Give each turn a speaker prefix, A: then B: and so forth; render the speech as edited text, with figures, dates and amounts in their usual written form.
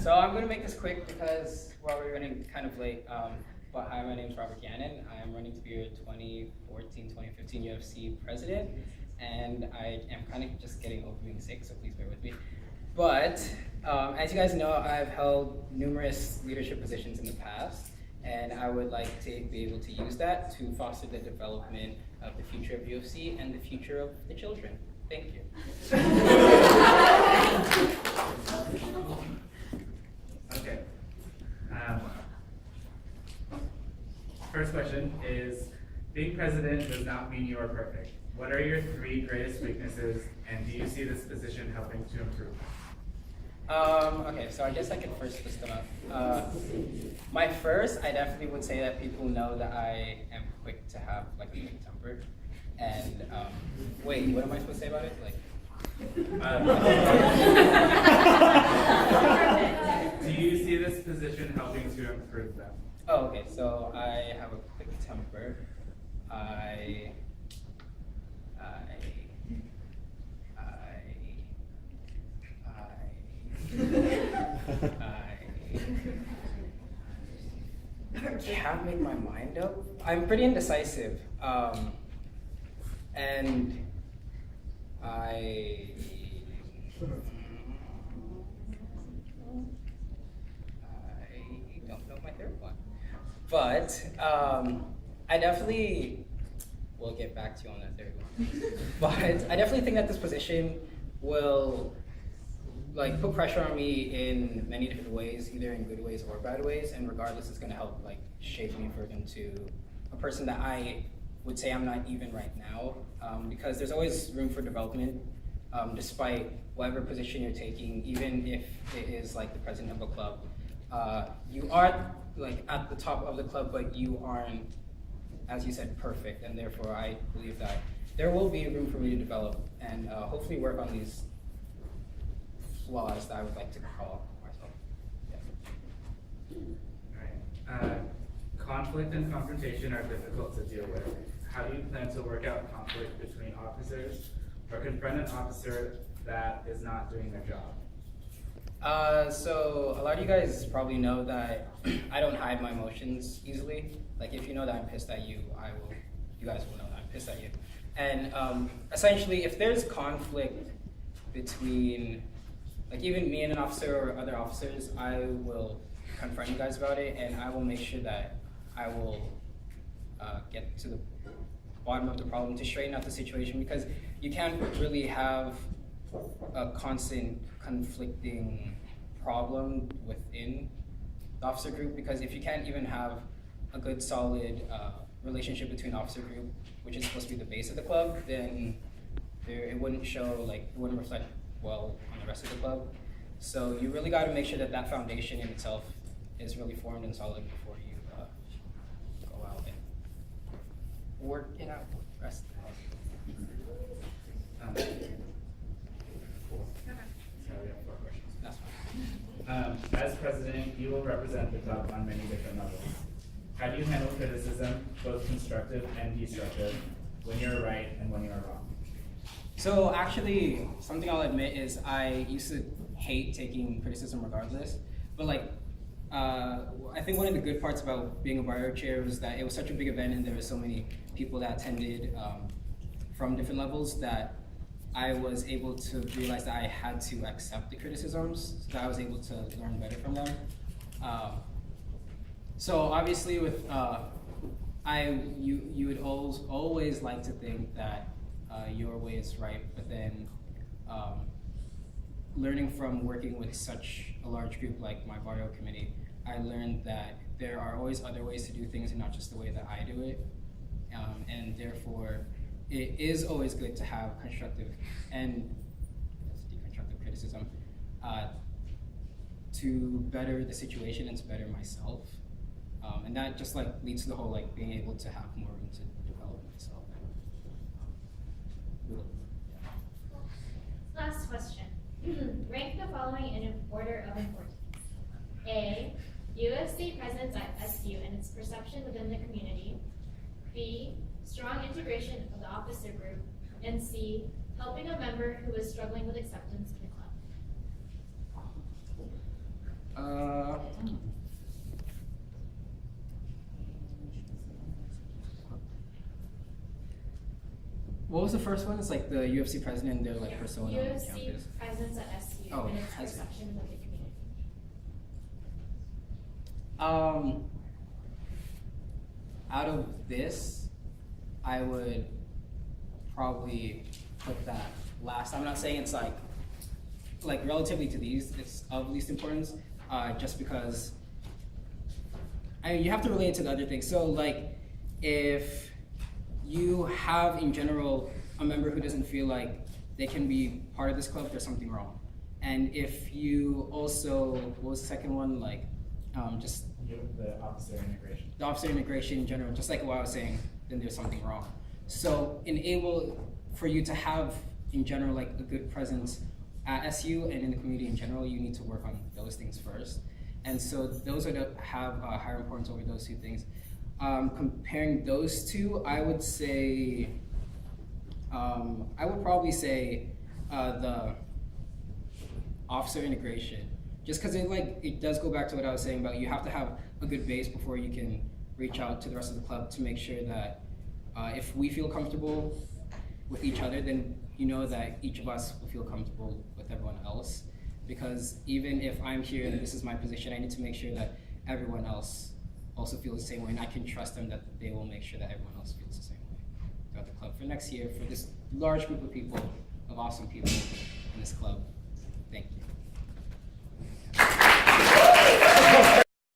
A: So I'm going to make this quick because we're running kind of late. But hi, my name is Gianan. I am running to be your 2014-2015 UFC president, and I am kind of just getting over being sick, so please bear with me. But as you guys know, I've held numerous leadership positions in the past, and I would like to be able to use that to foster the development of the future of UFC and the future of the children. Thank you.
B: Okay. First question is, being president does not mean you are perfect. What are your 3 greatest weaknesses, and do you see this position helping to improve?
A: Okay, so I guess I can first list them up. My first, I definitely would say that people know that I am quick to have like a quick temper. And wait, what am I supposed to say about it? Like,
B: do you see this position helping to improve them?
A: Oh, okay. So I have a quick temper. I can't make my mind up. I'm pretty indecisive, and I don't know my third one, but I definitely will get back to you on that third one. But I definitely think that this position will like put pressure on me in many different ways, either in good ways or bad ways, and regardless, it's going to help like shape me further into a person that I would say I'm not even right now, because there's always room for development, despite whatever position you're taking, even if it is like the president of a club. You are like at the top of the club, but you aren't, as you said, perfect, and therefore I believe that there will be room for me to develop and hopefully work on these flaws that I would like to call myself.
B: Yeah. All right. Conflict and confrontation are difficult to deal with. How do you plan to work out conflict between officers or confront an officer that is not doing their job?
A: So a lot of you guys probably know that I don't hide my emotions easily. Like if you know that I'm pissed at you, you guys will know that I'm pissed at you. And essentially, if there's conflict between like even me and an officer or other officers, I will confront you guys about it, and I will make sure that I will get to the bottom of the problem to straighten out the situation, because you can't really have a constant conflicting problem within the officer group, because if you can't even have a good solid relationship between the officer group, which is supposed to be the base of the club, then it wouldn't show, like it wouldn't reflect well on the rest of the club. So you really got to make sure that that foundation in itself is really formed and solid before you go out and work it out with the rest of the club.
B: So we have 4 questions.
A: That's fine.
B: As president, you will represent the club on many different levels. How do you handle criticism, both constructive and destructive, when you're right and when you're wrong?
A: So actually, something I'll admit is I used to hate taking criticism regardless, but like, I think one of the good parts about being a barrio chair was that it was such a big event and there were so many people that attended from different levels that I was able to realize that I had to accept the criticisms, so that I was able to learn better from them. So obviously with, you would always like to think that your way is right, but then learning from working with such a large group like my barrio committee, I learned that there are always other ways to do things and not just the way that I do it. And therefore, it is always good to have constructive and deconstructive criticism to better the situation and to better myself. And that just like leads to the whole like being able to have more room to develop myself.
C: Last question. Rank the following in order of importance. A, UFC presence at SU and its perception within the community. B, strong integration of the officer group. And C, helping a member who is struggling with acceptance in the club.
A: was the first one? It's like the UFC president and their like
C: Yeah.
A: persona on
C: UFC
A: campus.
C: presence at SU
A: Oh,
C: and its
A: has-
C: perception of the community.
A: Out of this, I would probably put that last. I'm not saying it's like relatively to these, it's of least importance, just because I mean, you have to relate it to the other things. So like, if you have in general a member who doesn't feel like they can be part of this club, there's something wrong. And if you also, what was the second one? Like, just
B: The officer integration.
A: the officer integration in general, just like what I was saying, then there's something wrong. So for you to have in general like a good presence at SU and in the community in general, you need to work on those things first. And so those are to have higher importance over those two things. Comparing those two, I would say, I would probably say the officer integration. Just because it does go back to what I was saying about you have to have a good base before you can reach out to the rest of the club to make sure that if we feel comfortable with each other, then you know that each of us will feel comfortable with everyone else. Because even if I'm here and this is my position, I need to make sure that everyone else also feels the same way, and I can trust them that they will make sure that everyone else feels the same way throughout the club for next year, for this large group of people, of awesome people in this club. Thank you.